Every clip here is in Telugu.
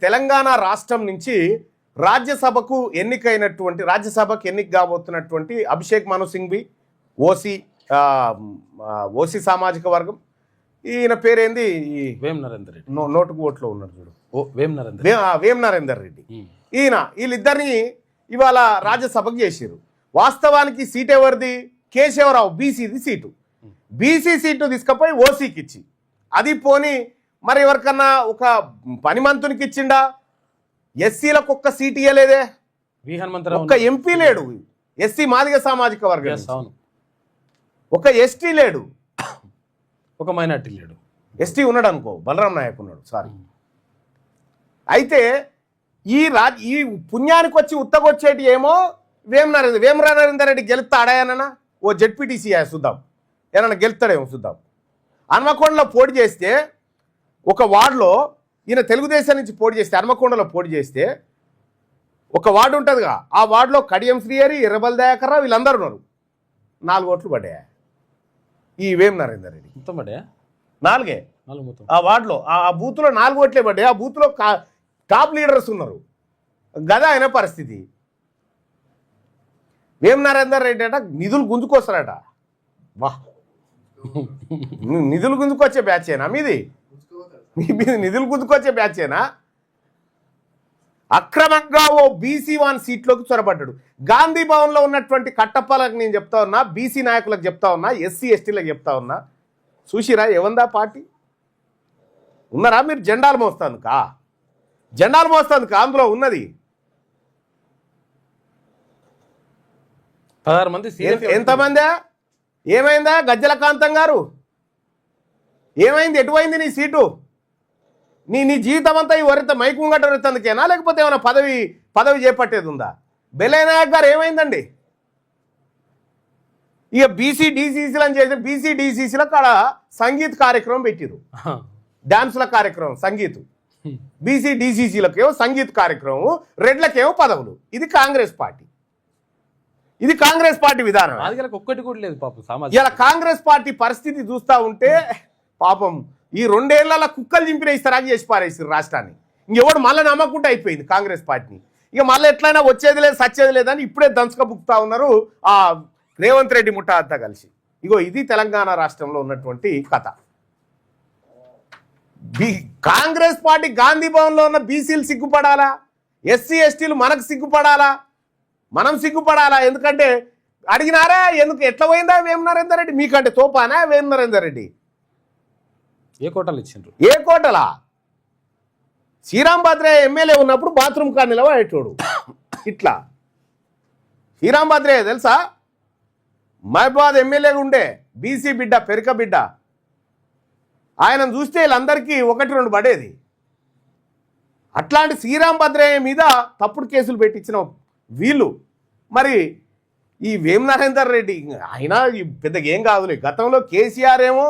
తెలంగాణ రాష్ట్రం నుంచి రాజ్యసభకు ఎన్నిక కాబోతున్నటువంటి అభిషేక్ మను సింఘ్వి ఓసీ సామాజిక వర్గం. ఈయన పేరేంది? వేం నరేందర్ రెడ్డి. నోటుకు ఓట్లో ఉన్నాడు చూడు, వేం నరేందర్ రెడ్డి. వీళ్ళిద్దరిని ఇవాళ రాజ్యసభకు చేసిరు. వాస్తవానికి సీట్ ఎవరిది? కేశవరావు బీసీది సీటు. బీసీ సీటు తీసుకుపోయి ఓసీకి ఇచ్చి, అది పోని మరి ఎవరికన్నా ఒక పని మంతునికి ఇచ్చిండా? ఎస్సీలకు ఒక్క సీట్ ఇవ్వలేదే, ఒక్క ఎంపీ లేడు. ఎస్సీ మాదిగ సామాజిక వర్గం, ఒక ఎస్టీ లేడు, ఒక మైనార్టీ లేడు. ఎస్టీ ఉన్నాడు అనుకో, బలరాం నాయక్ ఉన్నాడు, సారీ. అయితే ఈ పుణ్యానికి వచ్చి ఉత్తగొచ్చేటి ఏమో వేం నరేందర్ రెడ్డి గెలుస్తాడాయనన్నా ఓ జెడ్పీటీసీ చూద్దాం, ఏమన్నా గెలుస్తాడేమో చూద్దాం. హన్మకొండలో పోటీ చేస్తే ఒక వార్డులో, ఈయన తెలుగుదేశం నుంచి పోటీ చేస్తే హన్మకొండలో పోటీ చేస్తే ఒక వార్డు ఉంటుందిగా, ఆ వార్డులో కడియం శ్రీహరి, ఎర్రబల్ దయాకర్ రావు వీళ్ళందరూ ఉన్నారు. 4 ఓట్లు పడ్డాయా ఈ వేం నరేందర్ రెడ్డి? మొత్తం పడ్డాయా? 4 ఆ వార్డులో, ఆ బూత్లో 4 ఓట్లే పడ్డాయి. ఆ బూత్లో టాప్ లీడర్స్ ఉన్నారు. గదా అయిన పరిస్థితి. వేం నరేందర్ రెడ్డి అట నిధులు గుంజుకొస్తారట. వాహ్, నిధులు గుంజుకొచ్చే బ్యాచేనా మీది? మీది నిధులు గుంజుకొచ్చే బ్యాచేనా? అక్రమంగా ఓ బీసీ1 సీట్లోకి చొరబడ్డాడు. గాంధీ భవన్లో ఉన్నటువంటి కట్టప్పలకు నేను చెప్తా ఉన్నా, బీసీ నాయకులకు చెప్తా ఉన్నా, ఎస్సీ ఎస్టీలకు చెప్తా ఉన్నా, చూసిరా ఎవందా పార్టీ? ఉన్నారా మీరు? జెండాలు మోస్తానుకా అందులో ఉన్నది 16 మంది. ఎంతమందా? ఏమైందా గజ్జల కాంతం గారు? ఏమైంది? ఎటువైంది నీ సీటు? నీ జీవితం అంతా ఈ వరిత మైకుంగట వరితందుకేనా, లేకపోతే ఏమైనా పదవి చేపట్టేది ఉందా? బెల్లయ్య నాయక్ గారు ఏమైందండి? ఇక బీసీ డీసీసీలు అని చేసి బీసీ డీసీసీలో కాడ సంగీత్ కార్యక్రమం పెట్టిరు, డాన్సుల కార్యక్రమం, సంగీత్. బీసీ డీసీసీలకేమో సంగీత్ కార్యక్రమం, రెడ్లకేమో పదవులు. ఇది కాంగ్రెస్ పార్టీ విధానం. ఒక్కటి కూడా లేదు పాపం. ఇలా కాంగ్రెస్ పార్టీ పరిస్థితి చూస్తూ ఉంటే పాపం ఈ 2 ఏళ్ల కుక్కలు చింపిన ఇస్తారాకి చేసి పారేసారు రాష్ట్రాన్ని. ఇంకెవడు మళ్ళీ నమ్మకుంటే అయిపోయింది కాంగ్రెస్ పార్టీని. ఇక మళ్ళీ ఎట్లయినా వచ్చేది లేదు సచ్చేది లేదని ఇప్పుడే దంచుక బుక్తా ఉన్నారు ఆ రేవంత్ రెడ్డి ముఠా అంతా కలిసి. ఇగో ఇది తెలంగాణ రాష్ట్రంలో ఉన్నటువంటి కథ. కాంగ్రెస్ పార్టీ గాంధీ భవన్లో ఉన్న బీసీలు సిగ్గుపడాలా? ఎస్సీ ఎస్టీలు మనకు సిగ్గుపడాలా? మనం సిగ్గుపడాలా? ఎందుకంటే అడిగినారా ఎందుకు ఎట్లా పోయిందా వేం నరేందర్ రెడ్డి? మీకంటే తోపానా వేం నరేందర్ రెడ్డి? ఏ కోటలు ఇచ్చిండ్రు? ఏ కోటలా? శ్రీరామ్ భద్రయ్య ఎమ్మెల్యే ఉన్నప్పుడు బాత్రూమ్ కాడ నిలబడేటోడు. ఇట్లా శ్రీరామ్ భద్రయ్య తెలుసా? మహబాద్ ఎమ్మెల్యేగా ఉండే బీసీ బిడ్డ, పెరిక బిడ్డ. ఆయనను చూస్తే వీళ్ళందరికీ 1-2 పడేది. అట్లాంటి శ్రీరామ్ భద్రయ్య మీద తప్పుడు కేసులు పెట్టించిన వీళ్ళు మరి ఈ వేం నరేందర్ రెడ్డి ఆయన పెద్దగా ఏం కాదులే. గతంలో కేసీఆర్ ఏమో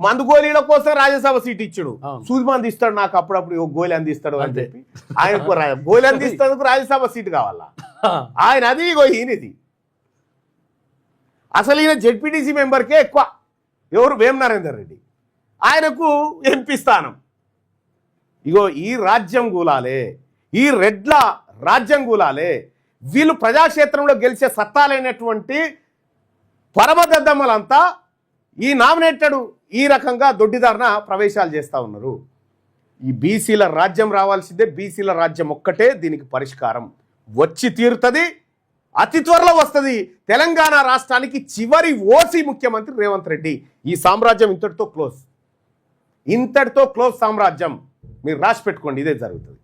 మందు గోళీల కోసం రాజ్యసభ సీట్ ఇచ్చాడు. సూది మంది ఇస్తాడు నాకు అప్పుడప్పుడు గోళీ అందిస్తాడు అని చెప్పి ఆయనకు గోళీ అందిస్తేందుకు రాజ్యసభ సీటు కావాలా ఆయన? అది ఇగో ఈయనది. అసలు ఈయన జెడ్పీటీసీ మెంబర్కే ఎక్కువ. ఎవరు? వేం నరేందర్ రెడ్డి. ఆయనకు ఎంపీ స్థానం. ఇగో ఈ రాజ్యం గూలాలే, ఈ రెడ్ల రాజ్యం గూలాలే. వీళ్ళు ప్రజాక్షేత్రంలో గెలిచే సత్తాలైనటువంటి పరమదద్దమ్మలంతా ఈ నామినేటెడ్ ఈ రకంగా దొడ్డిదారిన ప్రవేశాలు చేస్తూ ఉన్నారు. ఈ బీసీల రాజ్యం రావాల్సిందే. బీసీల రాజ్యం ఒక్కటే దీనికి పరిష్కారం. వచ్చి తీరుతుంది, అతి త్వరలో వస్తుంది. తెలంగాణ రాష్ట్రానికి చివరి ఓసీ ముఖ్యమంత్రి రేవంత్ రెడ్డి. ఈ సామ్రాజ్యం ఇంతటితో క్లోజ్ సామ్రాజ్యం. మీరు రాసి పెట్టుకోండి, ఇదే జరుగుతుంది.